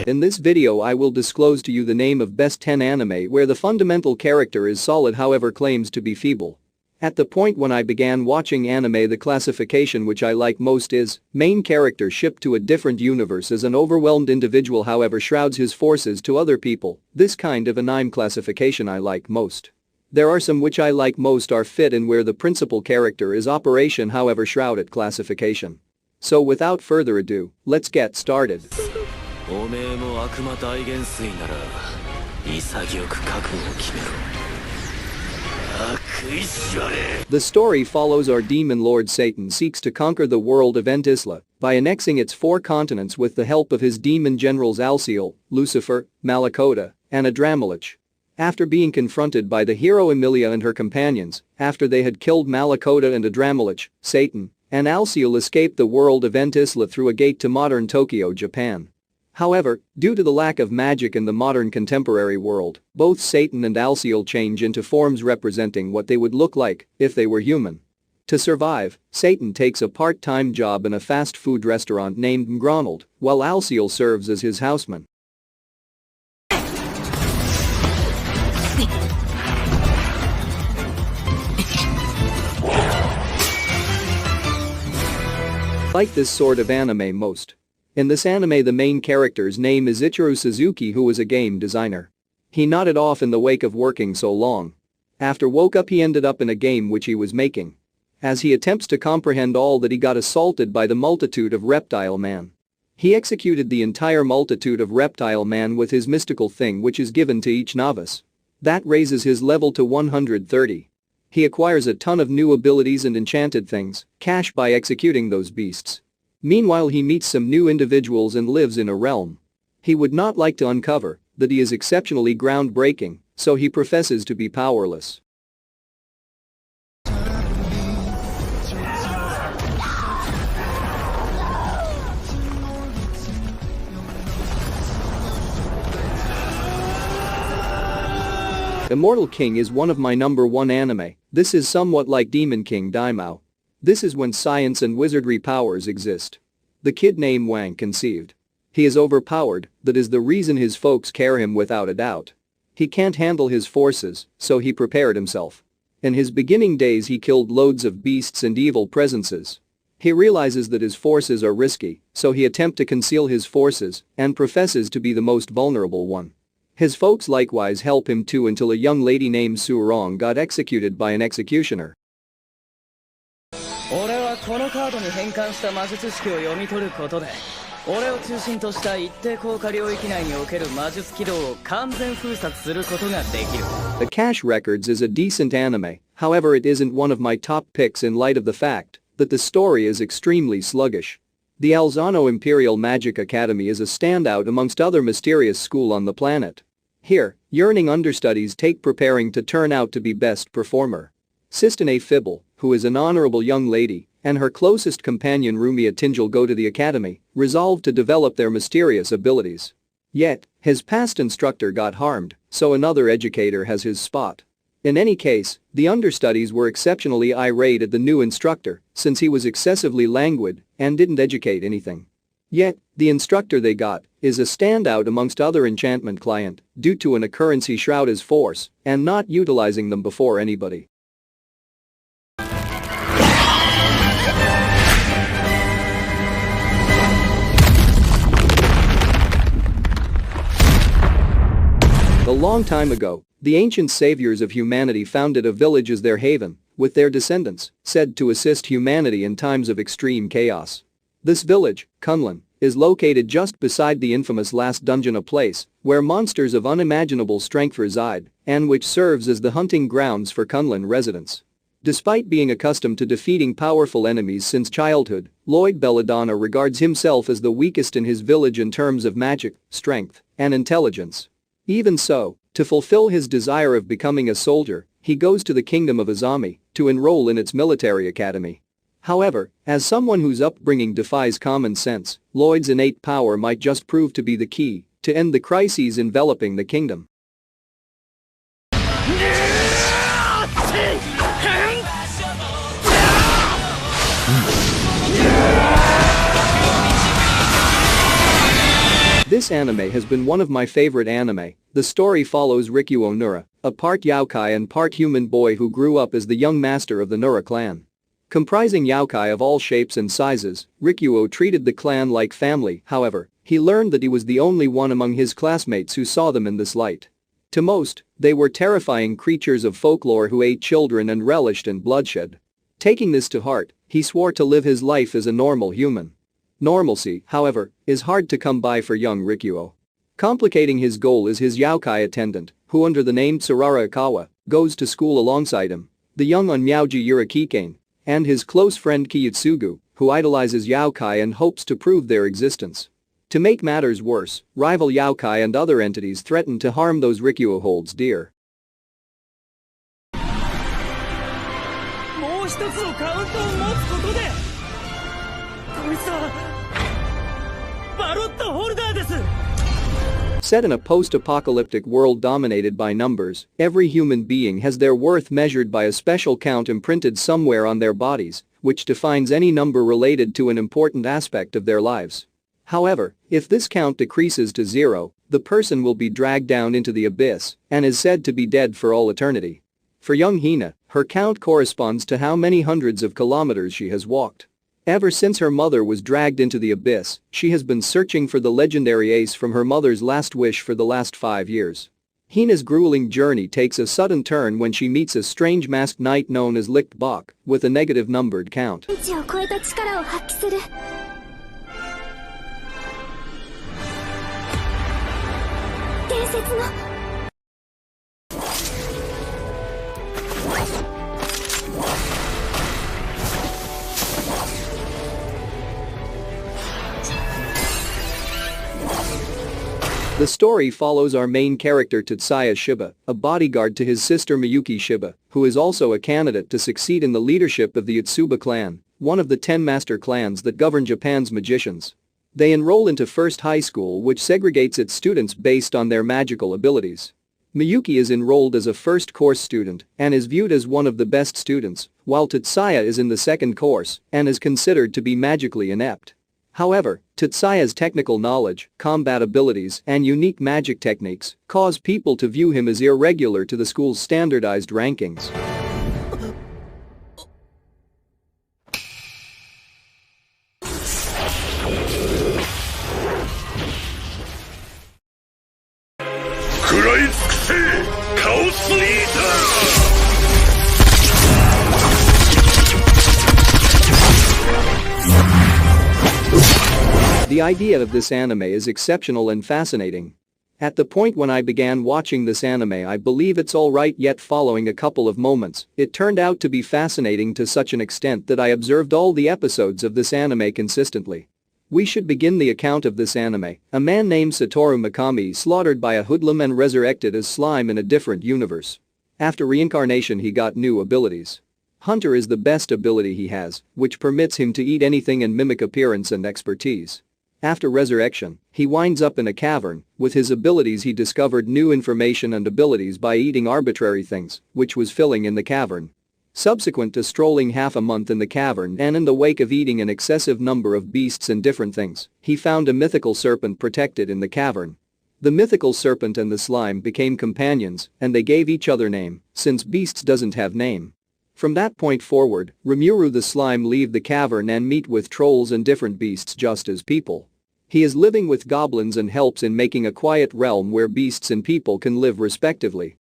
In this video I will disclose to you the name of best 10 anime where the fundamental character is solid however claims to be feeble. At the point when I began watching anime, the classification which I like most is main character shipped to a different universe as an overwhelmed individual however shrouds his forces to other people. This kind of anime classification I like most. There are some which I like most are fit in where the principal character is operation however shrouded classification. So without further ado, let's get started. The story follows our demon lord Satan seeks to conquer the world of Entisla by annexing its 4 continents with the help of his demon generals Alciel, Lucifer, Malakota, and Adramelech. After being confronted by the hero Emilia and her companions, after they had killed Malakota and Adramelech, Satan and Alciel escaped the world of Entisla through a gate to modern Tokyo, Japan. However, due to the lack of magic in the modern contemporary world, both Satan and Alciel change into forms representing what they would look like if they were human. To survive, Satan takes a part-time job in a fast food restaurant named McDonald, while Alciel serves as his houseman. Like this sort of anime most. In this anime the main character's name is Ichiro Suzuki, who was a game designer. He nodded off in the wake of working so long. After woke up he ended up in a game which he was making. As he attempts to comprehend all that he got assaulted by the multitude of Reptile Man. He executed the entire multitude of Reptile Man with his mystical thing which is given to each novice. That raises his level to 130. He acquires a ton of new abilities and enchanted things, cash by executing those beasts. Meanwhile he meets some new individuals and lives in a realm. He would not like to uncover that he is exceptionally groundbreaking, so he professes to be powerless. Immortal King is one of my #1 anime. This is somewhat like Demon King Daimao. This is when science and wizardry powers exist. The kid named Wang conceived. He is overpowered, that is the reason his folks care him without a doubt. He can't handle his forces, so he prepared himself. In his beginning days he killed loads of beasts and evil presences. He realizes that his forces are risky, so he attempts to conceal his forces and professes to be the most vulnerable one. His folks likewise help him too until a young lady named Surong got executed by an executioner. 俺はこのカードに変換した魔術式を読み取ることで俺を中心とした一定効果領域内における魔術起動を完全封殺することができる Akash Records is a decent anime, however it isn't one of my top picks in light of the fact that the story is extremely sluggish. The Alzano Imperial Magic Academy is a standout amongst other mysterious school on the planet. Here, yearning understudies take preparing to turn out to be best performer. Sistine Fibble, who is an honorable young lady, and her closest companion Rumia Tingel go to the academy, resolved to develop their mysterious abilities. Yet, his past instructor got harmed, so another educator has his spot. In any case, the understudies were exceptionally irate at the new instructor since he was excessively languid and didn't educate anything. Yet, the instructor they got is a standout amongst other enchantment client due to an occurrence he shroud his force and not utilizing them before anybody. A long time ago, the ancient saviors of humanity founded a village as their haven, with their descendants said to assist humanity in times of extreme chaos. This village, Kunlun, is located just beside the infamous Last Dungeon, a place where monsters of unimaginable strength reside and which serves as the hunting grounds for Kunlun residents. Despite being accustomed to defeating powerful enemies since childhood, Lloyd Belladonna regards himself as the weakest in his village in terms of magic, strength, and intelligence. Even so, to fulfill his desire of becoming a soldier, he goes to the kingdom of Azami to enroll in its military academy. However, as someone whose upbringing defies common sense, Lloyd's innate power might just prove to be the key to end the crises enveloping the kingdom. This anime has been one of my favorite anime. The story follows Rikuo Nura, a part Yaokai and part human boy who grew up as the young master of the Nura clan. Comprising Yaokai of all shapes and sizes, Rikuo treated the clan like family. However, he learned that he was the only one among his classmates who saw them in this light. To most, they were terrifying creatures of folklore who ate children and relished in bloodshed. Taking this to heart, he swore to live his life as a normal human. Normalcy, however, is hard to come by for young Rikuo. Complicating his goal is his Yaokai attendant, who under the name Sarara Akawa, goes to school alongside him, the young Onmyauji Yurikikane, and his close friend Kiyotsugu, who idolizes Yaokai and hopes to prove their existence. To make matters worse, rival Yaokai and other entities threaten to harm those Rikuo holds dear. もう一つのカウントを持つことでこいつはバロットホルダーです Set in a post-apocalyptic world dominated by numbers, every human being has their worth measured by a special count imprinted somewhere on their bodies, which defines any number related to an important aspect of their lives. However, if this count decreases to 0, the person will be dragged down into the abyss and is said to be dead for all eternity. For young Hina, her count corresponds to how many hundreds of kilometers she has walked. Ever since her mother was dragged into the abyss, she has been searching for the legendary ace from her mother's last wish for the last 5 years. Hina's grueling journey takes a sudden turn when she meets a strange masked knight known as Licht Bok, with a negative numbered count. The story follows our main character Tatsuya Shiba, a bodyguard to his sister Miyuki Shiba, who is also a candidate to succeed in the leadership of the Yotsuba clan, one of the 10 master clans that govern Japan's magicians. They enroll into First High School, which segregates its students based on their magical abilities. Miyuki is enrolled as a first course student and is viewed as one of the best students, while Tatsuya is in the second course and is considered to be magically inept. However, Tatsuya's technical knowledge, combat abilities, and unique magic techniques cause people to view him as irregular to the school's standardized rankings. The idea of this anime is exceptional and fascinating. At the point when I began watching this anime, I believe it's alright, yet following a couple of moments, it turned out to be fascinating to such an extent that I observed all the episodes of this anime consistently. We should begin the account of this anime. A man named Satoru Mikami slaughtered by a hoodlum and resurrected as slime in a different universe. After reincarnation, he got new abilities. Hunter is the best ability he has, which permits him to eat anything and mimic appearance and expertise. After resurrection, he winds up in a cavern. With his abilities, he discovered new information and abilities by eating arbitrary things, which was filling in the cavern. Subsequent to strolling half a month in the cavern and in the wake of eating an excessive number of beasts and different things, he found a mythical serpent protected in the cavern. The mythical serpent and the slime became companions, and they gave each other name, since beasts doesn't have name. From that point forward, Rimuru the slime leave the cavern and meet with trolls and different beasts just as people. He is living with goblins and helps in making a quiet realm where beasts and people can live respectively.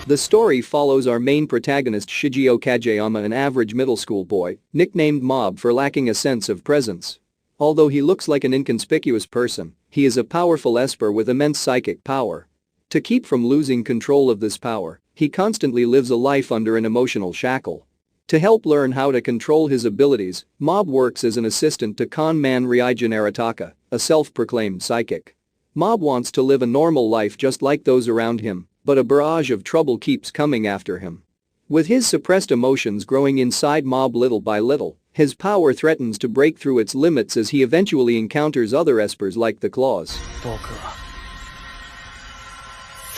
The story follows our main protagonist Shigeo Kageyama, an average middle school boy, nicknamed Mob for lacking a sense of presence. Although he looks like an inconspicuous person, he is a powerful esper with immense psychic power. To keep from losing control of this power, he constantly lives a life under an emotional shackle. To help learn how to control his abilities, Mob works as an assistant to con man Ryujin Arataka, a self-proclaimed psychic. Mob wants to live a normal life just like those around him, but a barrage of trouble keeps coming after him. With his suppressed emotions growing inside Mob little by little, his power threatens to break through its limits as he eventually encounters other espers like the Claws.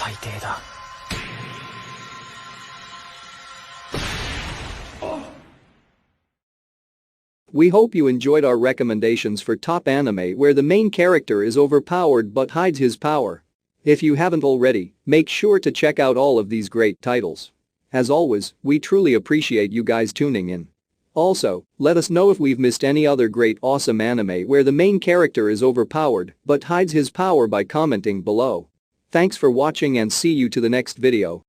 最低だ。We hope you enjoyed our recommendations for top anime where the main character is overpowered but hides his power. If you haven't already, make sure to check out all of these great titles. As always, we truly appreciate you guys tuning in. Also, let us know if we've missed any other great awesome anime where the main character is overpowered but hides his power by commenting below. Thanks for watching and see you to the next video.